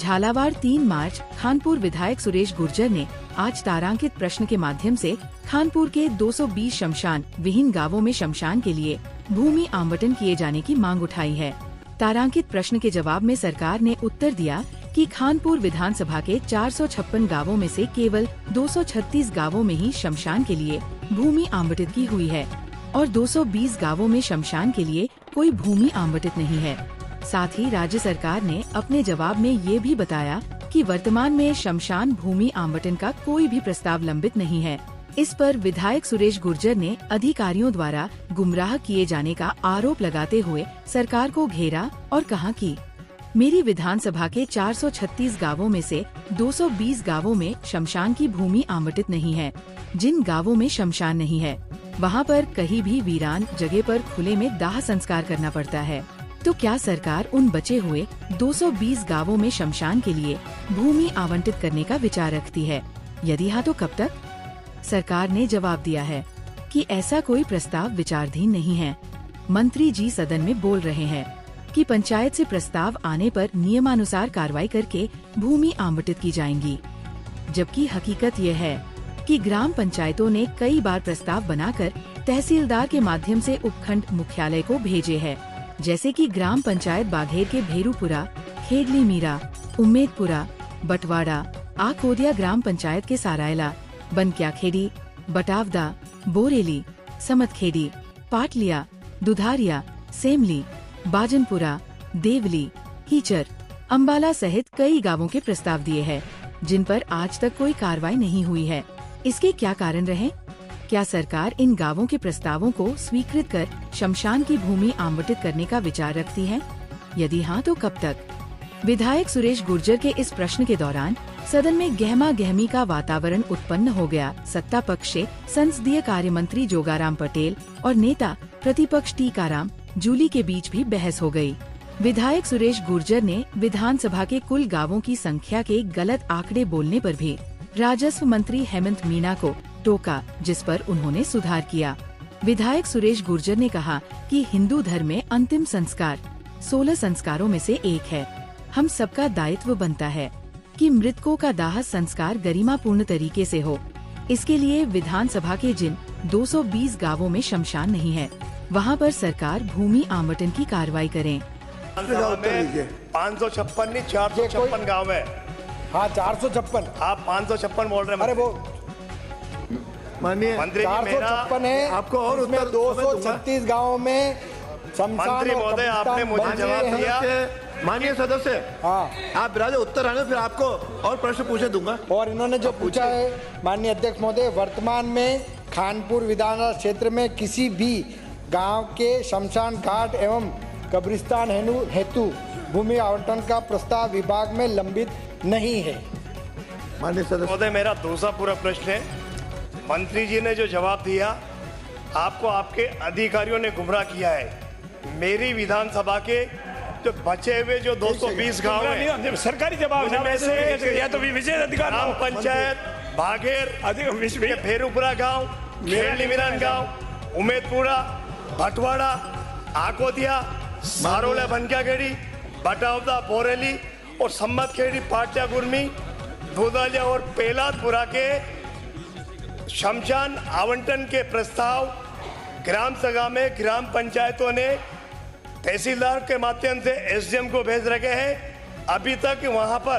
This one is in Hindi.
झालावाड़ 3 मार्च। खानपुर विधायक सुरेश गुर्जर ने आज तारांकित प्रश्न के माध्यम से खानपुर के 220 शमशान विहीन गांवों में शमशान के लिए भूमि आवंटन किए जाने की मांग उठाई है। तारांकित प्रश्न के जवाब में सरकार ने उत्तर दिया कि खानपुर विधानसभा के 456 गांवों में से केवल 236 गांवों में ही शमशान के लिए भूमि आवंटित की हुई है और 220 गांवों में शमशान के लिए कोई भूमि आवंटित नहीं है। साथ ही राज्य सरकार ने अपने जवाब में ये भी बताया कि वर्तमान में शमशान भूमि आवंटन का कोई भी प्रस्ताव लंबित नहीं है। इस पर विधायक सुरेश गुर्जर ने अधिकारियों द्वारा गुमराह किए जाने का आरोप लगाते हुए सरकार को घेरा और कहा कि मेरी विधानसभा के 436 गांवों में से 220 गांवों में शमशान की भूमि आवंटित नहीं है। जिन गांवों में शमशान नहीं है वहां पर कहीं भी वीरान जगह पर खुले में दाह संस्कार करना पड़ता है। तो क्या सरकार उन बचे हुए 220 गांवों में शमशान के लिए भूमि आवंटित करने का विचार रखती है? यदि हाँ तो कब तक? सरकार ने जवाब दिया है कि ऐसा कोई प्रस्ताव विचाराधीन नहीं है। मंत्री जी सदन में बोल रहे हैं कि पंचायत से प्रस्ताव आने पर नियमानुसार कार्रवाई करके भूमि आवंटित की जाएंगी, जबकि हकीकत यह है कि ग्राम पंचायतों ने कई बार प्रस्ताव बनाकर तहसीलदार के माध्यम से उपखंड मुख्यालय को भेजे हैं, जैसे कि ग्राम पंचायत बाघेर के भेरूपुरा, खेडली मीरा, उम्मेदपुरा, बटवाड़ा, आकोदिया ग्राम पंचायत के सारायला, बनक्याखेड़ी, बटावदा, बोरेली, समतखेड़ी, पाटलिया, दुधारिया, सेमली, बाजनपुरा, देवली, हीचर, अम्बाला सहित कई गांवों के प्रस्ताव दिए हैं, जिन पर आज तक कोई कार्रवाई नहीं हुई है। इसके क्या कारण रहे? क्या सरकार इन गांवों के प्रस्तावों को स्वीकृत कर शमशान की भूमि आवंटित करने का विचार रखती है? यदि हाँ तो कब तक? विधायक सुरेश गुर्जर के इस प्रश्न के दौरान सदन में गहमा गहमी का वातावरण उत्पन्न हो गया। सत्ता पक्ष से संसदीय कार्य मंत्री जोगाराम पटेल और नेता प्रतिपक्ष टीकाराम जूली के बीच भी बहस हो गई। विधायक सुरेश गुर्जर ने विधानसभा के कुल गांवों की संख्या के गलत आंकड़े बोलने पर भी राजस्व मंत्री हेमंत मीना को टोका, जिस पर उन्होंने सुधार किया। विधायक सुरेश गुर्जर ने कहा कि हिंदू धर्म में अंतिम संस्कार 16 संस्कारों में से एक है। हम सबका दायित्व बनता है कि मृतकों का दाह संस्कार गरिमापूर्ण तरीके से हो। इसके लिए विधानसभा के जिन 220 गांवों में शमशान नहीं है, वहां पर सरकार भूमि आवंटन की कार्रवाई करे। 556 नहीं 456 गाँव है। हाँ 456, आप 556 बोल रहे हैं। अरे वो माननीय मंत्री जी, मेरा 456 है आपको और उत्तर 236 गाँव में शमशान। मंत्री महोदय, आपने मुझे जवाब दिया। माननीय सदस्य, हाँ आप बिराजे उत्तर आने, फिर आपको और प्रश्न पूछे दूंगा। और इन्होंने जो पूछा है माननीय अध्यक्ष महोदय, वर्तमान में खानपुर विधानसभा क्षेत्र में किसी भी गांव के शमशान घाट एवं कब्रिस्तान हेतु भूमि आवंटन का प्रस्ताव विभाग में लंबित नहीं है। माननीय सदस्य महोदय, मेरा दूसरा पूरा प्रश्न है, मंत्री जी ने जो जवाब दिया, आपको आपके अधिकारियों ने गुमराह किया है। मेरी विधानसभा के जो बचे हुए जो 220 गांव हैं, सरकारी जवाब या तो विशेष अधिकार ग्राम पंचायत बाघेर, भेरूपुरा गांव, खेड़ली मिरान गांव, उम्मेदपुरा, भटवाड़ा, आकोदिया, सारोला, बनक्याखेड़ी, बटावदा, बोरेली और सम्मतखेड़ी, पाटिया गुरमी, दुधालिया और पेलादपुरा के शमशान आवंटन के प्रस्ताव ग्राम सभा में ग्राम पंचायतों ने तहसीलदार के माध्यम से एसडीएम को भेज रखे हैं। अभी तक वहां पर